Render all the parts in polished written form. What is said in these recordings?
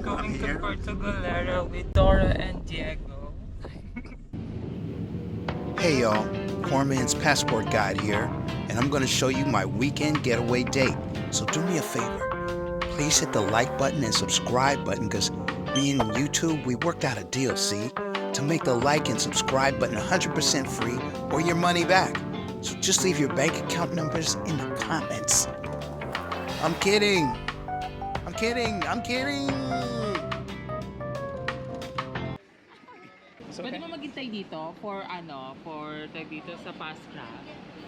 going to Puerto Galera with Dora and Diego. Hey y'all, Poor Man's Passport Guide here, and I'm gonna show you my weekend getaway date. So do me a favor, please hit the like button and subscribe button, because me and YouTube, we worked out a deal, see? To make the like and subscribe button 100% free or your money back. So just leave your bank account numbers in the comments. I'm kidding. I'm kidding. Pwede mo maghintay dito for tag dito sa fast grab.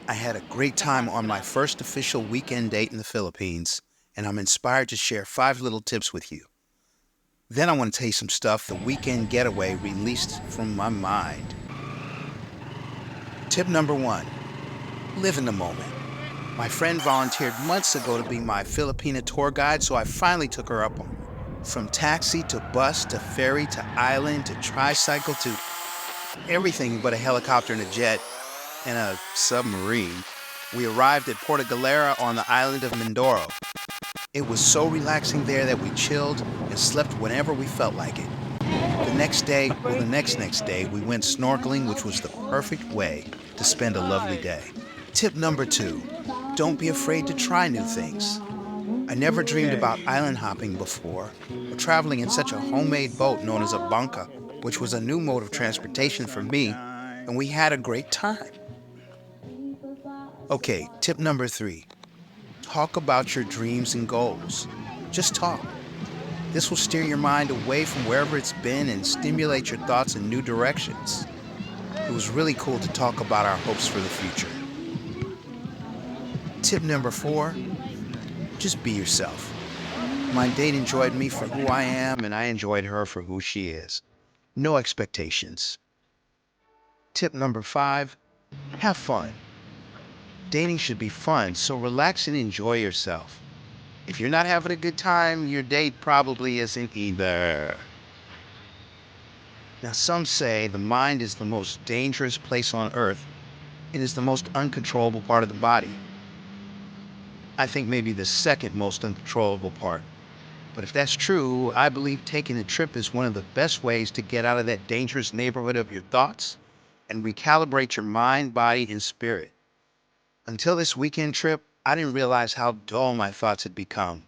I had a great time on my first official weekend date in the Philippines, and I'm inspired to share 5 little tips with you. Then I want to tell you some stuff the weekend getaway released from my mind. Tip number 1, live in the moment. My friend volunteered months ago to be my Filipina tour guide, so I finally took her up on it. From taxi to bus to ferry to island to tricycle to everything but a helicopter and a jet and a submarine, we arrived at Puerto Galera on the island of Mindoro. It was so relaxing there that we chilled and slept whenever we felt like it. The next day, or the next day, we went snorkeling, which was the perfect way to spend a lovely day. Tip number 2, don't be afraid to try new things. I never dreamed about island hopping before, or traveling in such a homemade boat known as a banca, which was a new mode of transportation for me, and we had a great time. Okay, tip number 3, talk about your dreams and goals. Just talk. This will steer your mind away from wherever it's been and stimulate your thoughts in new directions. It was really cool to talk about our hopes for the future. Tip number 4, just be yourself. My date enjoyed me for who I am, and I enjoyed her for who she is. No expectations. Tip number 5, have fun. Dating should be fun, so relax and enjoy yourself. If you're not having a good time, your date probably isn't either. Now, some say the mind is the most dangerous place on earth. It is the most uncontrollable part of the body. I think maybe the second most uncontrollable part. But if that's true, I believe taking a trip is one of the best ways to get out of that dangerous neighborhood of your thoughts and recalibrate your mind, body, and spirit. Until this weekend trip, I didn't realize how dull my thoughts had become.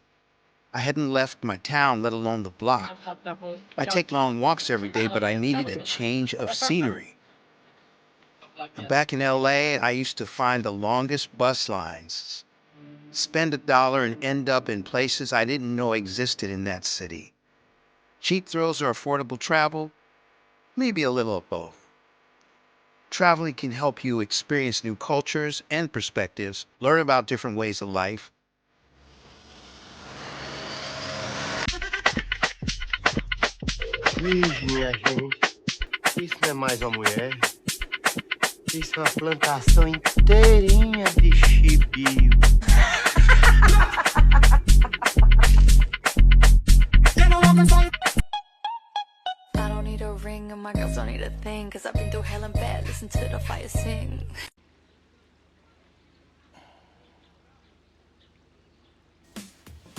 I hadn't left my town, let alone the block. I take long walks every day, but I needed a change of scenery. Back in LA, I used to find the longest bus lines, spend $1 and end up in places I didn't know existed in that city. Cheap thrills or affordable travel? Maybe a little of both. Traveling can help you experience new cultures and perspectives, learn about different ways of life. Vixe, minha gente, isso não é mais uma mulher. Isso é uma plantação inteirinha de chibio. I don't need a ring and my girls don't need a thing, cause I've been through hell and bad, listen to the fire sing.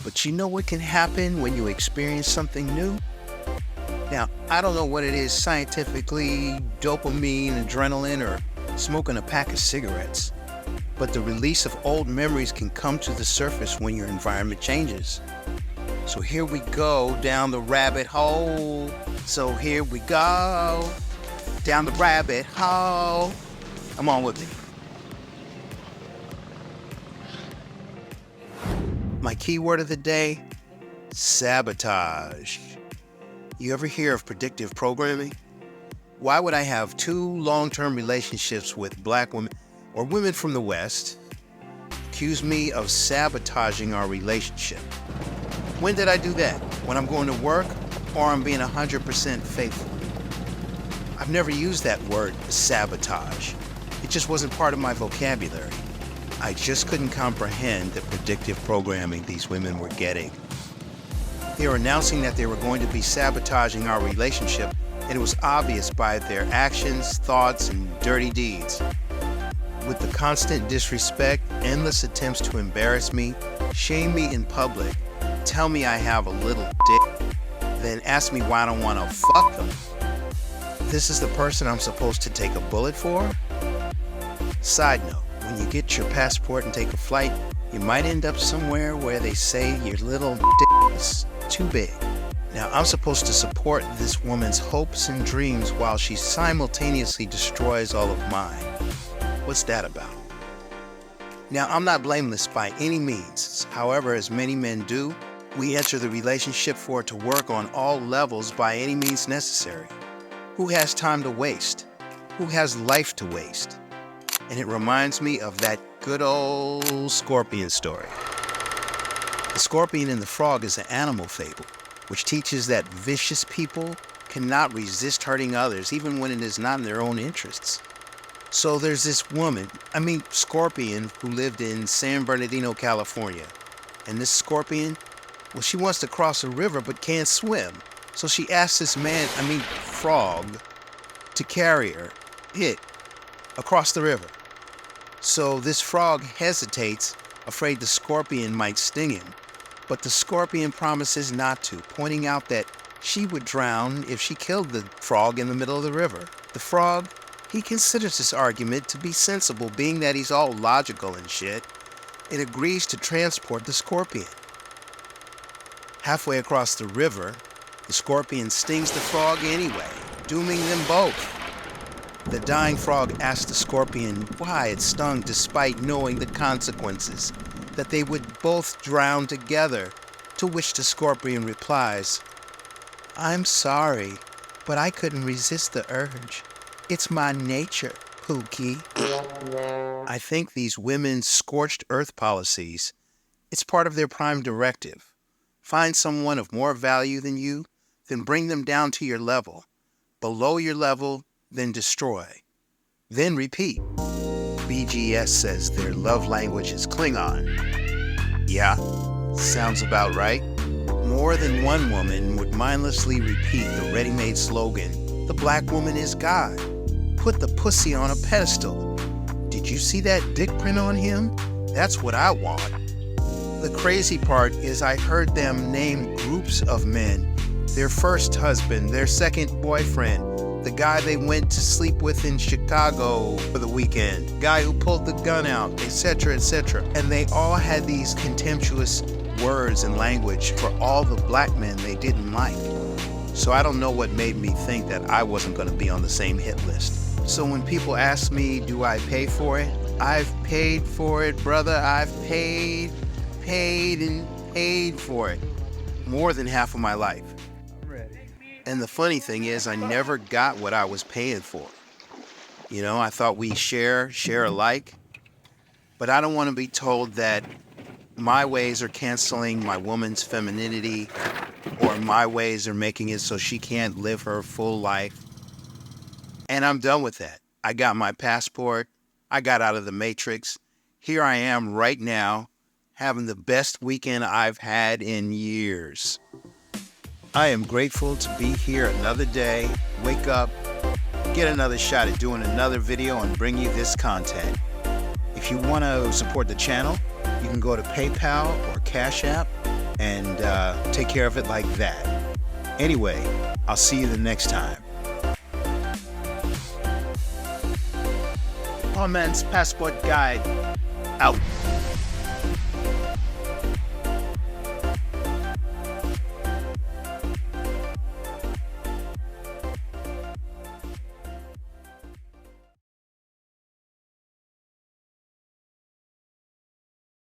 But you know what can happen when you experience something new? Now, I don't know what it is scientifically, dopamine, adrenaline, or smoking a pack of cigarettes, but the release of old memories can come to the surface when your environment changes. So here we go down the rabbit hole. So here we go down the rabbit hole. Come on with me. My keyword of the day, sabotage. You ever hear of predictive programming? Why would I have 2 long-term relationships with black women or women from the West accuse me of sabotaging our relationship? When did I do that? When I'm going to work or I'm being 100% faithful? I've never used that word, sabotage. It just wasn't part of my vocabulary. I just couldn't comprehend the predictive programming these women were getting. They were announcing that they were going to be sabotaging our relationship, and it was obvious by their actions, thoughts, and dirty deeds. With the constant disrespect, endless attempts to embarrass me, shame me in public, tell me I have a little dick, then ask me why I don't want to fuck them. This is the person I'm supposed to take a bullet for? Side note, when you get your passport and take a flight, you might end up somewhere where they say your little dick is too big. Now, I'm supposed to support this woman's hopes and dreams while she simultaneously destroys all of mine. What's that about? Now, I'm not blameless by any means. However, as many men do, we enter the relationship for it to work on all levels by any means necessary. Who has time to waste? Who has life to waste? And it reminds me of that good old scorpion story. The scorpion and the frog is an animal fable, which teaches that vicious people cannot resist hurting others, even when it is not in their own interests. So there's this scorpion, who lived in San Bernardino, California. And this scorpion, well, she wants to cross a river but can't swim. So she asks this frog, to carry her, across the river. So this frog hesitates, afraid the scorpion might sting him. But the scorpion promises not to, pointing out that she would drown if she killed the frog in the middle of the river. The frog, he considers this argument to be sensible, being that he's all logical and shit, and agrees to transport the scorpion. Halfway across the river, the scorpion stings the frog anyway, dooming them both. The dying frog asks the scorpion why it stung despite knowing the consequences, that they would both drown together, to which the scorpion replies, "I'm sorry, but I couldn't resist the urge. It's my nature, Pookie." I think these women's scorched earth policies, it's part of their prime directive. Find someone of more value than you, then bring them down to your level. Below your level, then destroy. Then repeat. BGS says their love language is Klingon. Yeah, sounds about right. More than one woman would mindlessly repeat the ready-made slogan, "The black woman is God. Put the pussy on a pedestal. Did you see that dick print on him? That's what I want." The crazy part is I heard them name groups of men, their first husband, their second boyfriend, the guy they went to sleep with in Chicago for the weekend, guy who pulled the gun out, etc., etc. And they all had these contemptuous words and language for all the black men they didn't like. So I don't know what made me think that I wasn't going to be on the same hit list. So when people ask me, do I pay for it? I've paid for it, brother. I've paid for it. More than half of my life. And the funny thing is, I never got what I was paying for. You know, I thought we share alike. But I don't want to be told that my ways are canceling my woman's femininity, or my ways are making it so she can't live her full life. And I'm done with that. I got my passport. I got out of the Matrix. Here I am right now, having the best weekend I've had in years. I am grateful to be here another day, wake up, get another shot at doing another video and bring you this content. If you want to support the channel, you can go to PayPal or Cash App and take care of it like that. Anyway, I'll see you the next time. Poor Man's Passport Guide, out.